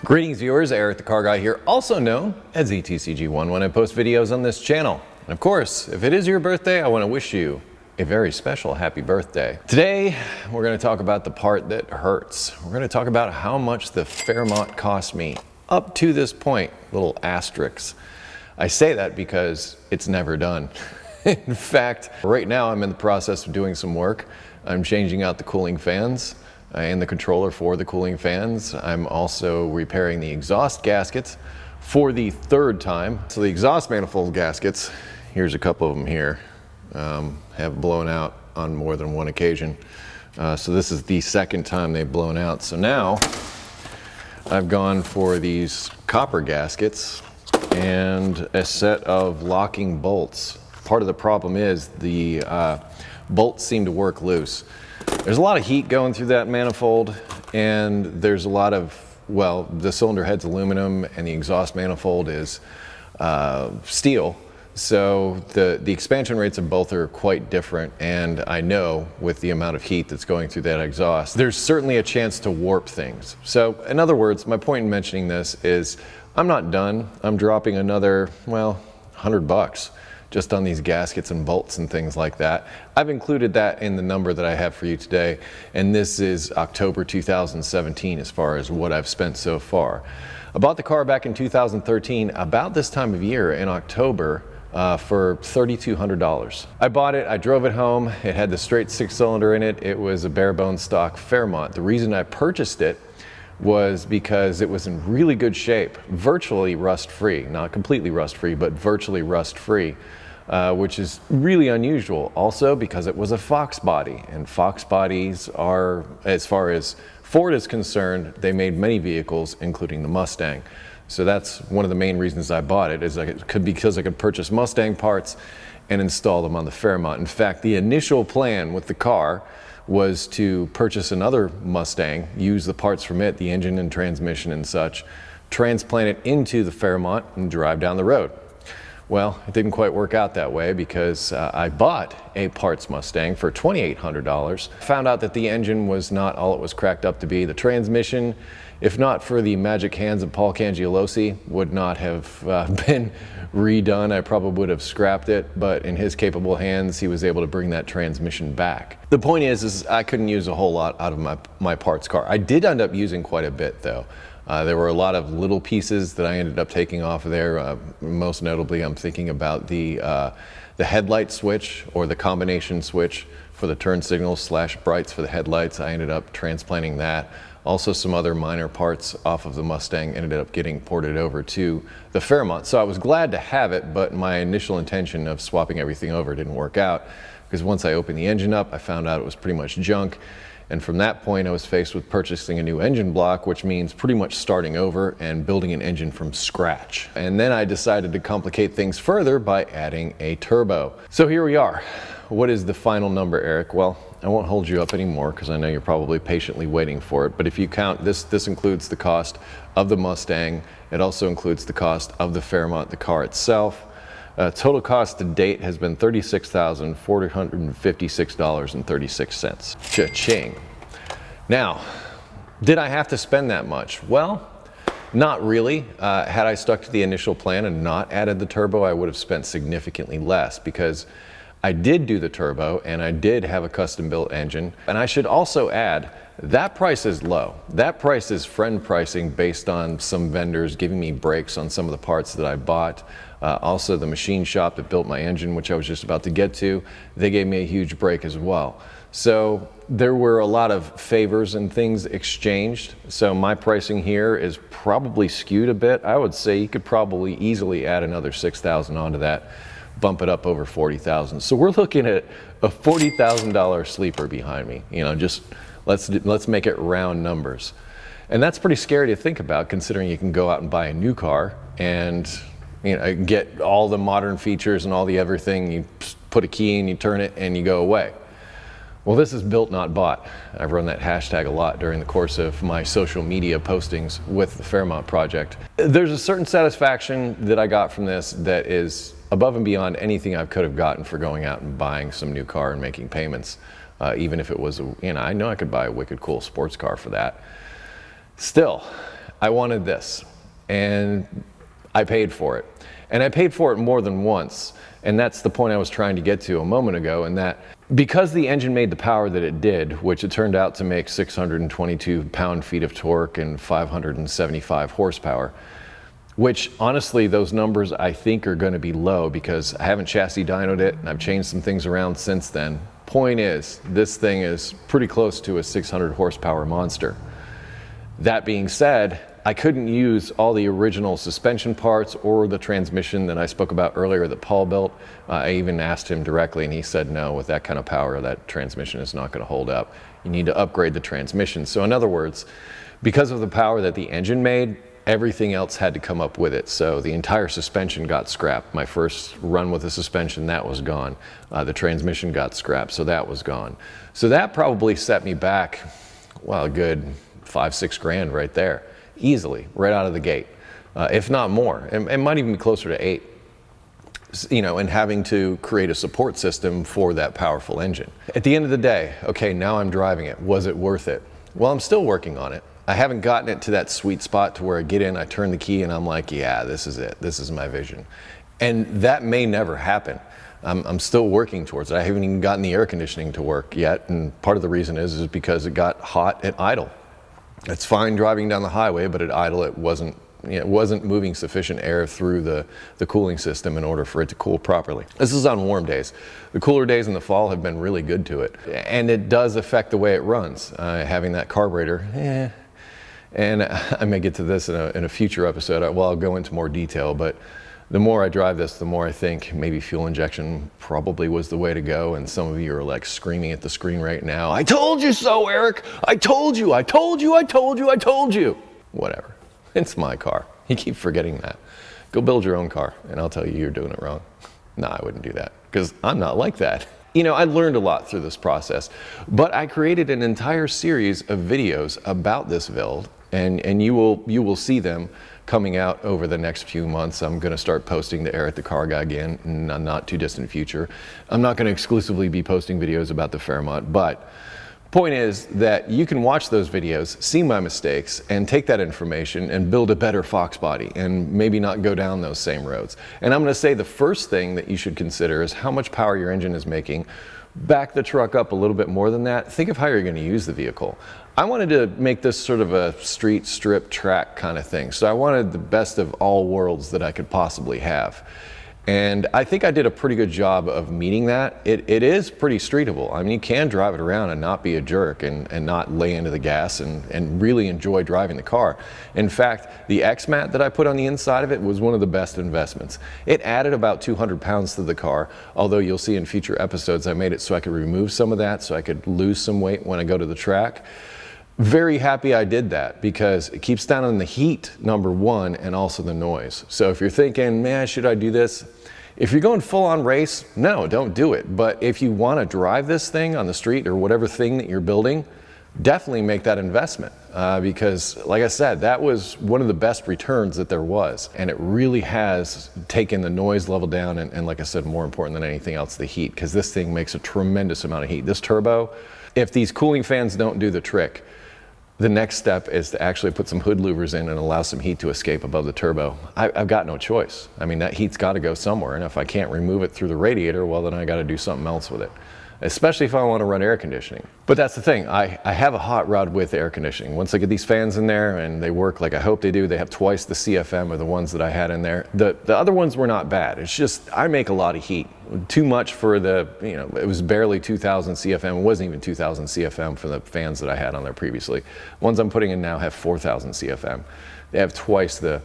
Greetings viewers, Eric the Car Guy here, also known as ETCG1 when I post videos on this channel. And of course, if it is your birthday, I want to wish you a very special happy birthday. Today, we're going to talk about the part that hurts. We're going to talk about how much the Fairmont cost me up to this point, little asterisks. I say that because it's never done. In fact, right now I'm in the process of doing some work. I'm changing out the cooling fans and the controller for the cooling fans. I'm also repairing the exhaust gaskets for the third time. So the exhaust manifold gaskets, here's a couple of them here, have blown out on more than one occasion. So this is the second time they've blown out. So now I've gone for these copper gaskets and a set of locking bolts. Part of the problem is the bolts seem to work loose. There's a lot of heat going through that manifold, and there's a lot of, well, the cylinder head's aluminum and the exhaust manifold is steel. So the expansion rates of both are quite different, and I know with the amount of heat that's going through that exhaust, there's certainly a chance to warp things. So in other words, my point in mentioning this is I'm not done. I'm dropping another, well, $100 just on these gaskets and bolts and things like that. I've included that in the number that I have for you today, and this is October 2017 as far as what I've spent so far. I bought the car back in 2013, about this time of year in October, for $3,200. I bought it, I drove it home, it had the straight 6-cylinder in it, it was a bare bone stock Fairmont. The reason I purchased it was because it was in really good shape, virtually rust-free, not completely rust-free, but virtually rust-free, which is really unusual. Also because it was a Fox body, and Fox bodies are, as far as Ford is concerned, they made many vehicles, including the Mustang. So that's one of the main reasons I bought it, is because I could purchase Mustang parts and install them on the Fairmont. In fact, the initial plan with the car was to purchase another Mustang, use the parts from it, the engine and transmission and such, transplant it into the Fairmont and drive down the road. Well, it didn't quite work out that way because I bought a parts Mustang for $2,800. Found out that the engine was not all it was cracked up to be. The transmission, if not for the magic hands of Paul Cangialosi, would not have been redone. I probably would have scrapped it, but in his capable hands, he was able to bring that transmission back. The point is I couldn't use a whole lot out of my parts car. I did end up using quite a bit though. There were a lot of little pieces that I ended up taking off of there. Most notably, I'm thinking about the headlight switch, or the combination switch for the turn signals / brights for the headlights. I ended up transplanting that. Also some other minor parts off of the Mustang ended up getting ported over to the Fairmont. So I was glad to have it, but my initial intention of swapping everything over didn't work out, because once I opened the engine up, I found out it was pretty much junk. And from that point, I was faced with purchasing a new engine block, which means pretty much starting over and building an engine from scratch. And then I decided to complicate things further by adding a turbo. So here we are. What is the final number, Eric? Well, I won't hold you up anymore because I know you're probably patiently waiting for it. But if you count, this includes the cost of the Mustang. It also includes the cost of the Fairmont, the car itself. Total cost to date has been $36,456.36. Cha-ching. Now, did I have to spend that much? Well, not really. Had I stuck to the initial plan and not added the turbo, I would have spent significantly less, because I did do the turbo and I did have a custom built engine. And I should also add, that price is low. That price is friend pricing based on some vendors giving me breaks on some of the parts that I bought. Also the machine shop that built my engine, which I was just about to get to, they gave me a huge break as well. So there were a lot of favors and things exchanged. So my pricing here is probably skewed a bit. I would say you could probably easily add another $6,000 onto that, bump it up over $40,000. So we're looking at a $40,000 sleeper behind me. You know, just let's make it round numbers. And that's pretty scary to think about, considering you can go out and buy a new car and, you know, get all the modern features and all the everything. You put a key in, you turn it, and you go away. Well, this is built, not bought. I've run that hashtag a lot during the course of my social media postings with the Fairmont project. There's a certain satisfaction that I got from this that is above and beyond anything I could have gotten for going out and buying some new car and making payments. Even if it was, I know I could buy a wicked cool sports car for that. Still, I wanted this, and I paid for it. And I paid for it more than once, and that's the point I was trying to get to a moment ago, and that because the engine made the power that it did, which it turned out to make 622 pound-feet of torque and 575 horsepower, which honestly, those numbers I think are going to be low because I haven't chassis dynoed it, and I've changed some things around since then. Point is, this thing is pretty close to a 600 horsepower monster. That being said, I couldn't use all the original suspension parts or the transmission that I spoke about earlier that Paul built. I even asked him directly and he said, no, with that kind of power, that transmission is not going to hold up. You need to upgrade the transmission. So in other words, because of the power that the engine made, everything else had to come up with it. So the entire suspension got scrapped. My first run with the suspension, that was gone. The transmission got scrapped, so that was gone. So that probably set me back, well, a good $5-6 grand right there. Easily, right out of the gate, if not more. It might even be closer to 8, you know, and having to create a support system for that powerful engine. At the end of the day, okay, now I'm driving it. Was it worth it? Well, I'm still working on it. I haven't gotten it to that sweet spot to where I get in, I turn the key, and I'm like, yeah, this is it. This is my vision. And that may never happen. I'm still working towards it. I haven't even gotten the air conditioning to work yet, and part of the reason is because it got hot at idle. It's fine driving down the highway, but at idle it wasn't moving sufficient air through the cooling system in order for it to cool properly. This is on warm days. The cooler days in the fall have been really good to it, and it does affect the way it runs. Having that carburetor, and I may get to this in a future episode. Well, I'll go into more detail, but the more I drive this, the more I think maybe fuel injection probably was the way to go. And some of you are like screaming at the screen right now, I told you so, Eric. I told you, I told you, I told you, I told you. Whatever. It's my car. You keep forgetting that. Go build your own car and I'll tell you you're doing it wrong. No, I wouldn't do that because I'm not like that. You know, I learned a lot through this process, but I created an entire series of videos about this build, and you will see them coming out over the next few months. I'm going to start posting the Eric the Car Guy again in a not too distant future. I'm not going to exclusively be posting videos about the Fairmont, but point is that you can watch those videos, see my mistakes, and take that information and build a better Fox body and maybe not go down those same roads. And I'm going to say the first thing that you should consider is how much power your engine is making. Back the truck up a little bit more than that. Think of how you're going to use the vehicle. I wanted to make this sort of a street strip track kind of thing. So I wanted the best of all worlds that I could possibly have. And I think I did a pretty good job of meeting that. It is pretty streetable. I mean, you can drive it around and not be a jerk and not lay into the gas and really enjoy driving the car. In fact, the X-Mat that I put on the inside of it was one of the best investments. It added about 200 pounds to the car, although you'll see in future episodes I made it so I could remove some of that so I could lose some weight when I go to the track. Very happy I did that because it keeps down on the heat, number one, and also the noise. So if you're thinking, man, should I do this? If you're going full on race, no, don't do it. But if you want to drive this thing on the street or whatever thing that you're building, definitely make that investment because like I said, that was one of the best returns that there was. And it really has taken the noise level down and like I said, more important than anything else, the heat, because this thing makes a tremendous amount of heat. This turbo, if these cooling fans don't do the trick, the next step is to actually put some hood louvers in and allow some heat to escape above the turbo. I've got no choice. I mean, that heat's got to go somewhere, and if I can't remove it through the radiator, well, then I got to do something else with it, especially if I want to run air conditioning. But that's the thing, I have a hot rod with air conditioning. Once I get these fans in there and they work like I hope they do, they have twice the CFM of the ones that I had in there. The other ones were not bad. It's just I make a lot of heat. Too much for the, you know, it was barely 2,000 CFM. It wasn't even 2,000 CFM for the fans that I had on there previously. Ones I'm putting in now have 4,000 CFM. They have twice the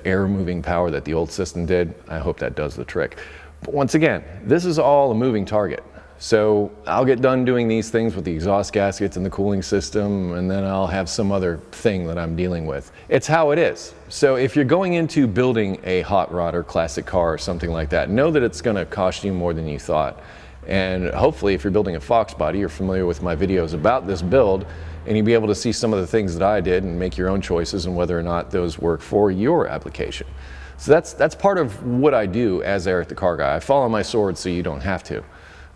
air moving power that the old system did. I hope that does the trick. But once again, this is all a moving target. So I'll get done doing these things with the exhaust gaskets and the cooling system, and then I'll have some other thing that I'm dealing with. It's how it is. So if you're going into building a hot rod or classic car or something like that, know that it's going to cost you more than you thought. And hopefully if you're building a Fox body, you're familiar with my videos about this build, and you'll be able to see some of the things that I did and make your own choices and whether or not those work for your application. So that's part of what I do as Eric the Car Guy. I follow my sword so you don't have to.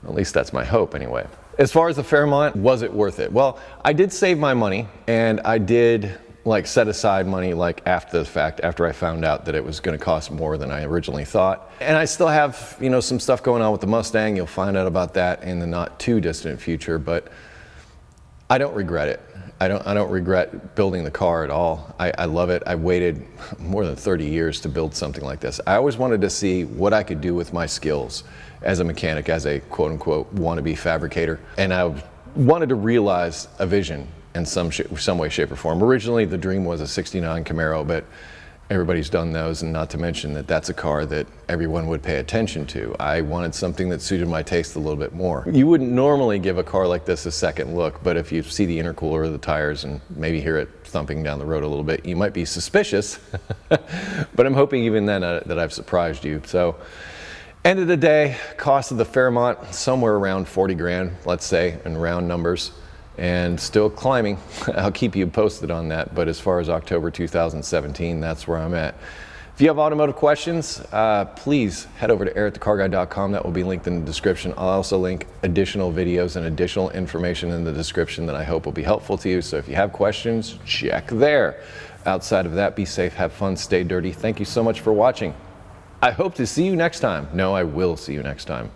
At least that's my hope anyway. As far as the Fairmont, was it worth it? Well, I did save my money and I did like set aside money like after the fact, after I found out that it was going to cost more than I originally thought. And I still have, you know, some stuff going on with the Mustang. You'll find out about that in the not too distant future, but I don't regret it. I don't regret building the car at all. I love it. I waited more than 30 years to build something like this. I always wanted to see what I could do with my skills as a mechanic, as a quote unquote wannabe fabricator. And I wanted to realize a vision in some way, shape, or form. Originally, the dream was a '69 Camaro, but everybody's done those, and not to mention that that's a car that everyone would pay attention to. I wanted something that suited my taste a little bit more. You wouldn't normally give a car like this a second look, but if you see the intercooler or the tires and maybe hear it thumping down the road a little bit, you might be suspicious. But I'm hoping even then that I've surprised you. So, end of the day, cost of the Fairmont, somewhere around 40 grand, let's say, in round numbers. And still climbing. I'll keep you posted on that, but as far as October 2017, that's where I'm at. If you have automotive questions, please head over to air@thecarguy.com. That will be linked in the description. I'll also link additional videos and additional information in the description that I hope will be helpful to you. So if you have questions, check there. Outside of that, be safe, have fun, stay dirty. Thank you so much for watching. I hope to see you next time. No, I will see you next time.